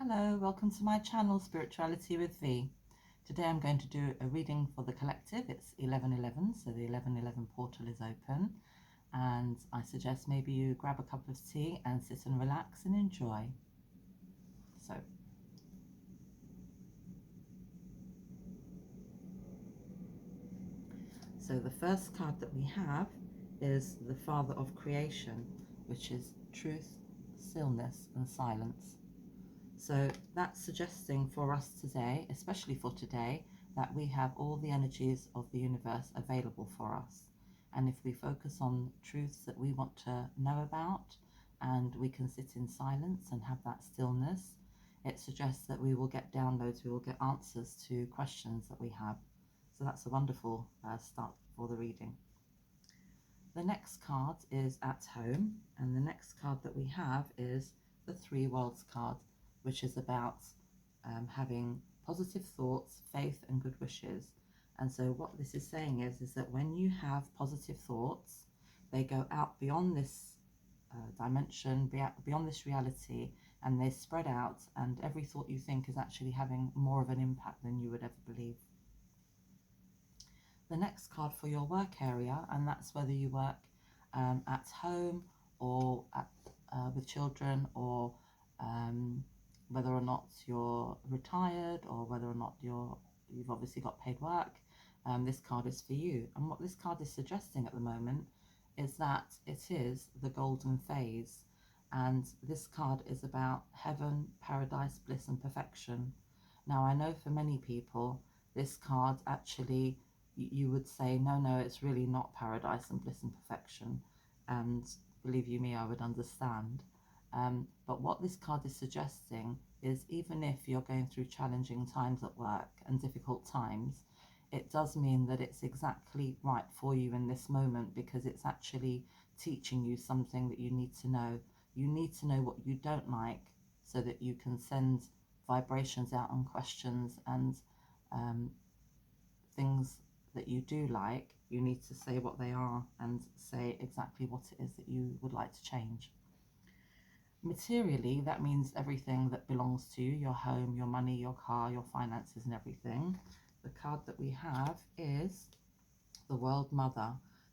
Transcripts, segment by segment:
Hello, welcome to my channel Spirituality with V. Today I'm going to do a reading for the collective. It's 11:11, so the 11:11 portal is open, and I suggest maybe you grab a cup of tea and sit and relax and enjoy. So the first card that we have is the Father of Creation, which is truth, stillness and silence. So that's suggesting for us today, especially for today, that we have all the energies of the universe available for us. And if we focus on truths that we want to know about, and we can sit in silence and have that stillness, it suggests that we will get downloads, we will get answers to questions that we have. So that's a wonderful start for the reading. The next card is At Home, and the next card that we have is the Three Worlds card, which is about having positive thoughts, faith and good wishes. And so what this is saying is that when you have positive thoughts, they go out beyond this dimension, beyond this reality, and they spread out, and every thought you think is actually having more of an impact than you would ever believe. The next card for your work area, and that's whether you work at home or with children, or whether or not you're retired, or whether or not you've obviously got paid work. This card is for you. And what this card is suggesting at the moment is that it is the golden phase, and this card is about heaven, paradise, bliss and perfection. Now I know for many people this card actually, you would say, no, it's really not paradise and bliss and perfection. And believe you me, I would understand. But what this card is suggesting is, even if you're going through challenging times at work and difficult times, it does mean that it's exactly right for you in this moment, because it's actually teaching you something that you need to know. You need to know what you don't like so that you can send vibrations out on questions, and things that you do like, you need to say what they are and say exactly what it is that you would like to change. Materially, that means everything that belongs to you, your home, your money, your car, your finances and everything. The card that we have is the World Mother,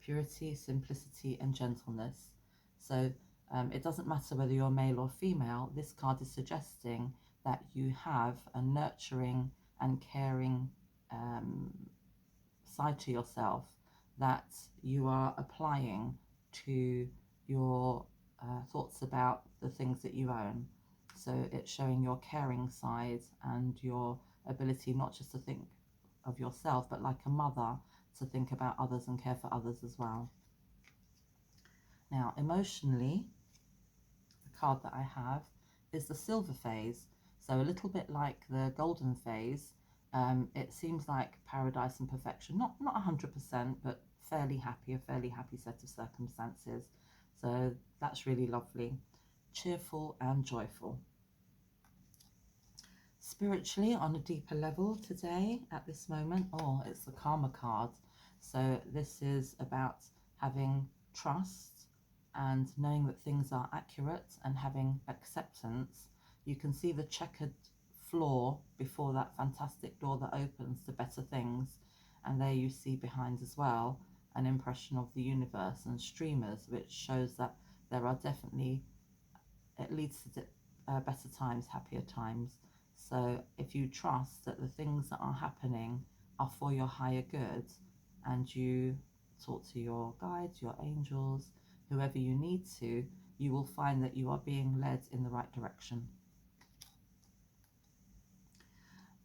purity, simplicity and gentleness. So it doesn't matter whether you're male or female, this card is suggesting that you have a nurturing and caring side to yourself that you are applying to your thoughts about the things that you own. So it's showing your caring side and your ability not just to think of yourself, but like a mother, to think about others and care for others as well. Now, emotionally, the card that I have is the Silver phase. So a little bit like the Golden phase, it seems like paradise and perfection, not 100%, but a fairly happy set of circumstances. So that's really lovely. Cheerful and joyful. Spiritually, on a deeper level today, at this moment, it's the Karma card. So this is about having trust and knowing that things are accurate and having acceptance. You can see the checkered floor before that fantastic door that opens to better things, and there you see behind as well an impression of the universe and streamers, which shows that there are definitely, it leads to better times, happier times. So if you trust that the things that are happening are for your higher good, and you talk to your guides, your angels, whoever you need to, you will find that you are being led in the right direction.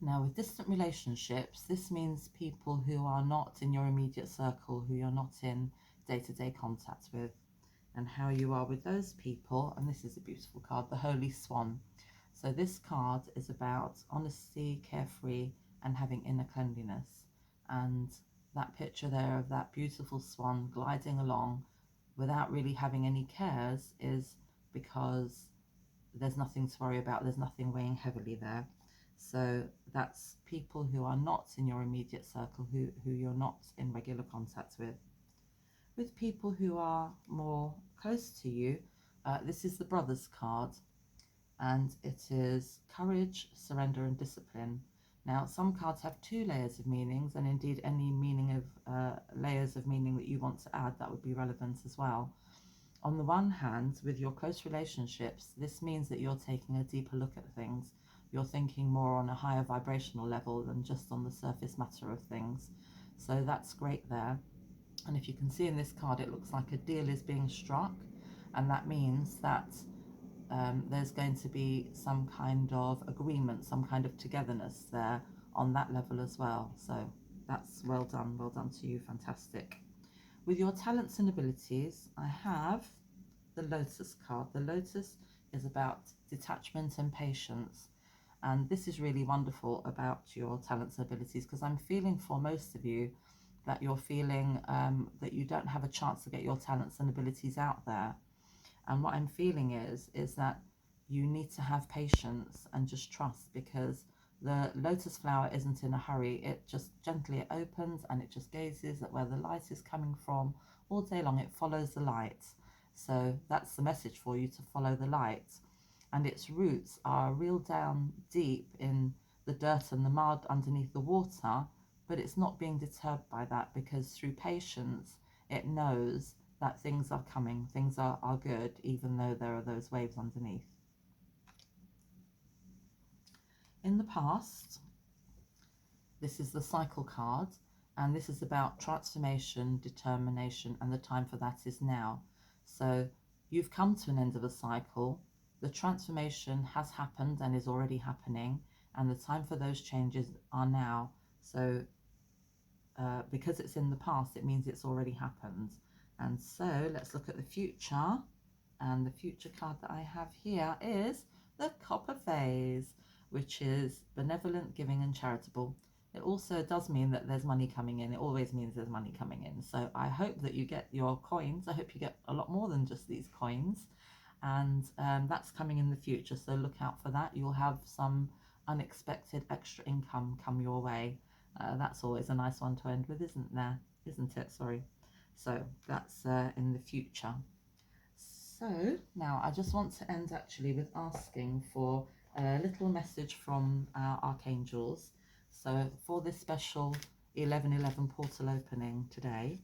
Now, with distant relationships, this means people who are not in your immediate circle, who you're not in day-to-day contact with, and how you are with those people. And this is a beautiful card, the Holy Swan. So this card is about honesty, carefree, and having inner cleanliness. And that picture there of that beautiful swan gliding along without really having any cares is because there's nothing to worry about, there's nothing weighing heavily there. So that's people who are not in your immediate circle, who you're not in regular contact with. With people who are more close to you, this is the Brothers card. and it is courage, surrender, and discipline. Now, some cards have 2 layers of meanings, and indeed any meaning of layers of meaning that you want to add, that would be relevant as well. On the one hand, with your close relationships, this means that you're taking a deeper look at things. You're thinking more on a higher vibrational level than just on the surface matter of things. So that's great there. And if you can see in this card, it looks like a deal is being struck, and that means that there's going to be some kind of agreement, some kind of togetherness there on that level as well. So that's well done to you, fantastic. With your talents and abilities, I have the Lotus card. The Lotus is about detachment and patience. And this is really wonderful about your talents and abilities, because I'm feeling for most of you that you're feeling that you don't have a chance to get your talents and abilities out there. And what I'm feeling is that you need to have patience and just trust, because the lotus flower isn't in a hurry. It just gently opens and it just gazes at where the light is coming from all day long. It follows the light. So that's the message for you, to follow the light. And its roots are real down deep in the dirt and the mud underneath the water, but it's not being deterred by that, because through patience it knows that things are coming, things are good, even though there are those waves underneath. In the past, this is the cycle card, and this is about transformation, determination, and the time for that is now. So you've come to an end of a cycle, the transformation has happened and is already happening, and the time for those changes are now. So because it's in the past, it means it's already happened. And so let's look at the future. And the future card that I have here is the Copper Vase, which is benevolent, giving, and charitable. It also does mean that there's money coming in. It always means there's money coming in. So I hope that you get your coins. I hope you get a lot more than just these coins. And that's coming in the future. So look out for that. You'll have some unexpected extra income come your way. That's always a nice one to end with, isn't there? Isn't it? Sorry. So that's in the future. So now I just want to end actually with asking for a little message from our archangels. So for this special 11/11 portal opening today,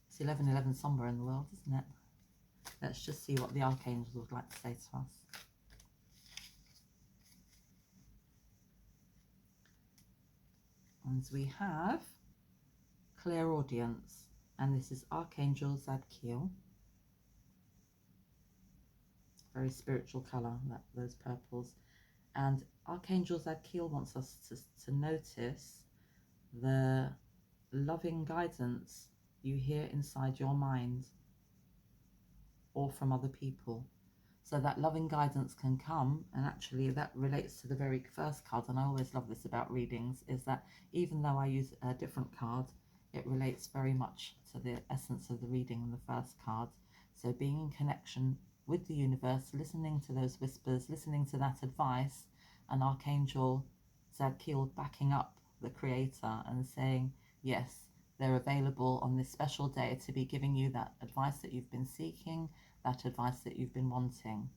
it's 11/11 somewhere in the world, isn't it? Let's just see what the archangels would like to say to us. And we have clairaudience, and this is Archangel Zadkiel. Very spiritual colour, those purples. And Archangel Zadkiel wants us to notice the loving guidance you hear inside your mind or from other people. So that loving guidance can come, and actually that relates to the very first card, and I always love this about readings, is that even though I use a different card, it relates very much to the essence of the reading in the first card. So being in connection with the universe, listening to those whispers, listening to that advice, and Archangel Zadkiel backing up the creator and saying, yes, they're available on this special day to be giving you that advice that you've been seeking, that advice that you've been wanting.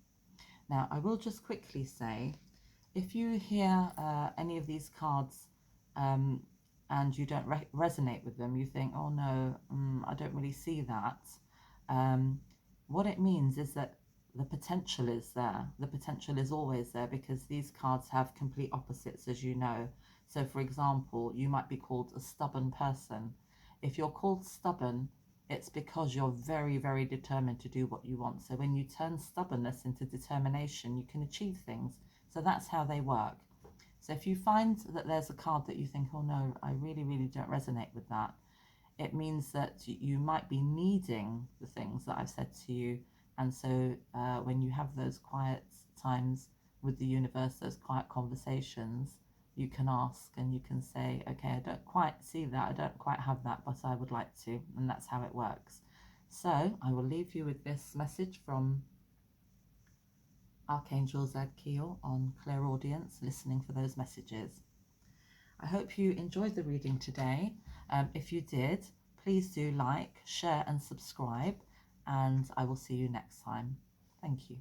Now, I will just quickly say, if you hear any of these cards and you don't resonate with them, you think, oh no, I don't really see that. What it means is that the potential is there. The potential is always there, because these cards have complete opposites, as you know. So, for example, you might be called a stubborn person. If you're called stubborn, it's because you're very, very determined to do what you want. So when you turn stubbornness into determination, you can achieve things. So that's how they work. So if you find that there's a card that you think, oh no, I really, really don't resonate with that, it means that you might be needing the things that I've said to you. And so when you have those quiet times with the universe, those quiet conversations, you can ask and you can say, okay, I don't quite see that, I don't quite have that, but I would like to. And that's how it works. So I will leave you with this message from Archangel Zadkiel on clairaudience, listening for those messages. I hope you enjoyed the reading today. If you did, please do like, share and subscribe, and I will see you next time. Thank you.